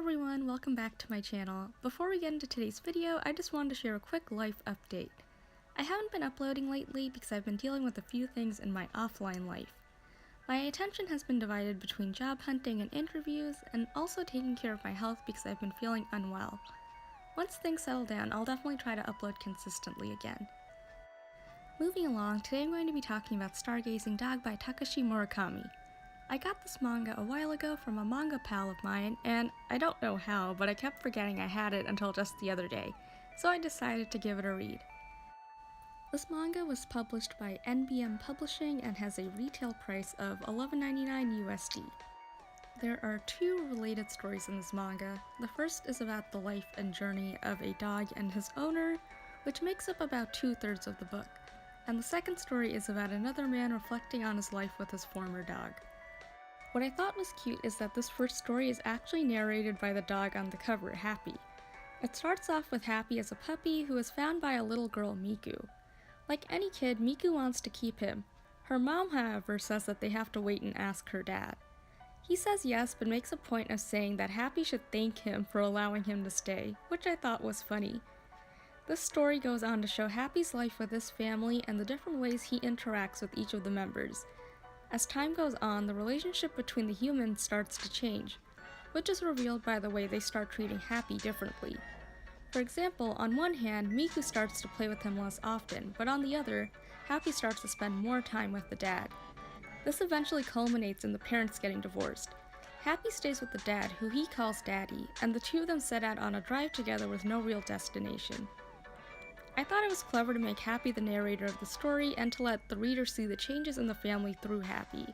everyone, welcome back to my channel. Before we get into today's video, I just wanted to share a quick life update. I haven't been uploading lately because I've been dealing with a few things in my offline life. My attention has been divided between job hunting and interviews, and also taking care of my health because I've been feeling unwell. Once things settle down, I'll definitely try to upload consistently again. Moving along, today I'm going to be talking about Stargazing Dog by Takashi Murakami. I got this manga a while ago from a manga pal of mine, and I don't know how, but I kept forgetting I had it until just the other day, so I decided to give it a read. This manga was published by NBM Publishing and has a retail price of $11.99 USD. There are two related stories in this manga. The first is about the life and journey of a dog and his owner, which makes up about 2/3 of the book, and the second story is about another man reflecting on his life with his former dog. What I thought was cute is that this first story is actually narrated by the dog on the cover, Happy. It starts off with Happy as a puppy who is found by a little girl, Miku. Like any kid, Miku wants to keep him. Her mom, however, says that they have to wait and ask her dad. He says yes, but makes a point of saying that Happy should thank him for allowing him to stay, which I thought was funny. This story goes on to show Happy's life with his family and the different ways he interacts with each of the members. As time goes on, the relationship between the humans starts to change, which is revealed by the way they start treating Happy differently. For example, on one hand, Miku starts to play with him less often, but on the other, Happy starts to spend more time with the dad. This eventually culminates in the parents getting divorced. Happy stays with the dad, who he calls Daddy, and the two of them set out on a drive together with no real destination. I thought it was clever to make Happy the narrator of the story and to let the reader see the changes in the family through Happy.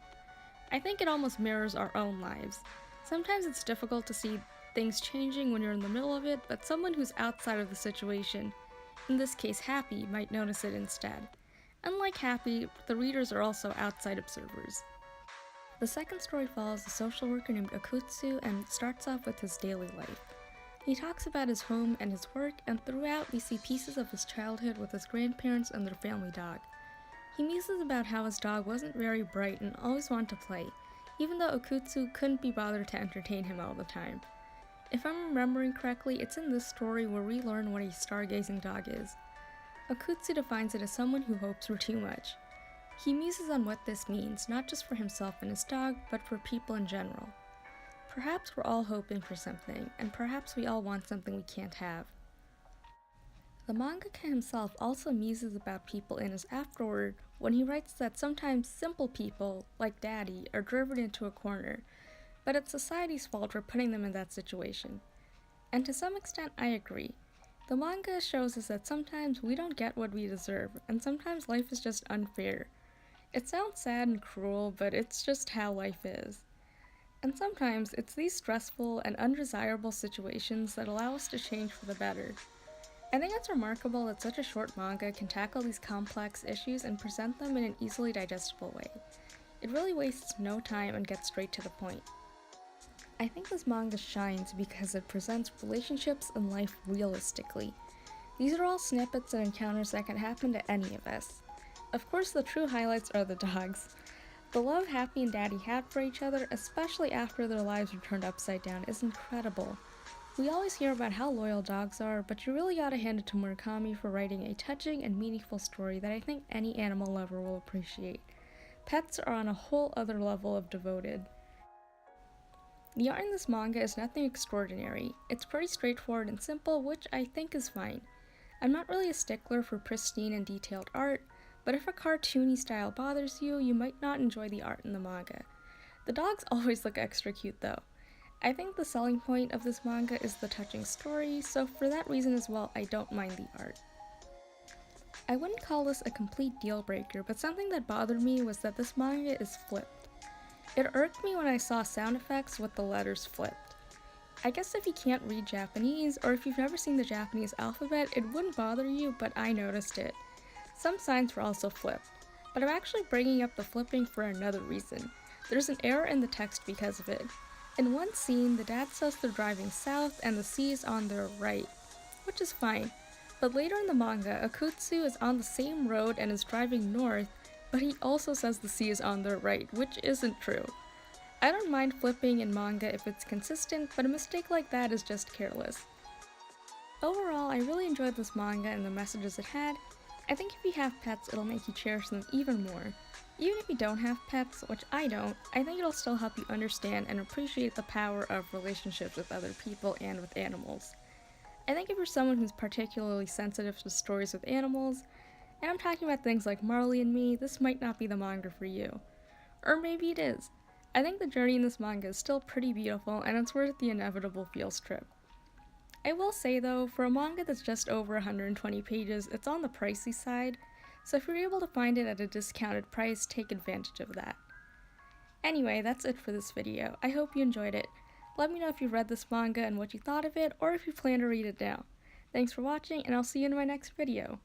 I think it almost mirrors our own lives. Sometimes it's difficult to see things changing when you're in the middle of it, but someone who's outside of the situation, in this case Happy, might notice it instead. Unlike Happy, the readers are also outside observers. The second story follows a social worker named Okutsu and starts off with his daily life. He talks about his home and his work, and throughout we see pieces of his childhood with his grandparents and their family dog. He muses about how his dog wasn't very bright and always wanted to play, even though Okutsu couldn't be bothered to entertain him all the time. If I'm remembering correctly, it's in this story where we learn what a stargazing dog is. Okutsu defines it as someone who hopes for too much. He muses on what this means, not just for himself and his dog, but for people in general. Perhaps we're all hoping for something, and perhaps we all want something we can't have. The mangaka himself also muses about people in his afterword when he writes that sometimes simple people, like Daddy, are driven into a corner, but it's society's fault for putting them in that situation. And to some extent, I agree. The manga shows us that sometimes we don't get what we deserve, and sometimes life is just unfair. It sounds sad and cruel, but it's just how life is. And sometimes it's these stressful and undesirable situations that allow us to change for the better. I think it's remarkable that such a short manga can tackle these complex issues and present them in an easily digestible way. It really wastes no time and gets straight to the point. I think this manga shines because it presents relationships and life realistically. These are all snippets and encounters that can happen to any of us. Of course, the true highlights are the dogs. The love Happy and Daddy had for each other, especially after their lives were turned upside down, is incredible. We always hear about how loyal dogs are, but you really gotta hand it to Murakami for writing a touching and meaningful story that I think any animal lover will appreciate. Pets are on a whole other level of devoted. The art in this manga is nothing extraordinary. It's pretty straightforward and simple, which I think is fine. I'm not really a stickler for pristine and detailed art, but if a cartoony style bothers you, you might not enjoy the art in the manga. The dogs always look extra cute though. I think the selling point of this manga is the touching story, so for that reason as well, I don't mind the art. I wouldn't call this a complete deal breaker, but something that bothered me was that this manga is flipped. It irked me when I saw sound effects with the letters flipped. I guess if you can't read Japanese, or if you've never seen the Japanese alphabet, it wouldn't bother you, but I noticed it. Some signs were also flipped, but I'm actually bringing up the flipping for another reason. There's an error in the text because of it. In one scene, the dad says they're driving south and the sea is on their right, which is fine, but later in the manga, Okutsu is on the same road and is driving north, but he also says the sea is on their right, which isn't true. I don't mind flipping in manga if it's consistent, but a mistake like that is just careless. Overall, I really enjoyed this manga and the messages it had. I think if you have pets, it'll make you cherish them even more. Even if you don't have pets, which I don't, I think it'll still help you understand and appreciate the power of relationships with other people and with animals. I think if you're someone who's particularly sensitive to stories with animals, and I'm talking about things like Marley and Me, this might not be the manga for you. Or maybe it is. I think the journey in this manga is still pretty beautiful, and it's worth the inevitable feels trip. I will say though, for a manga that's just over 120 pages, it's on the pricey side, so if you're able to find it at a discounted price, take advantage of that. Anyway, that's it for this video. I hope you enjoyed it. Let me know if you read this manga and what you thought of it, or if you plan to read it now. Thanks for watching, and I'll see you in my next video.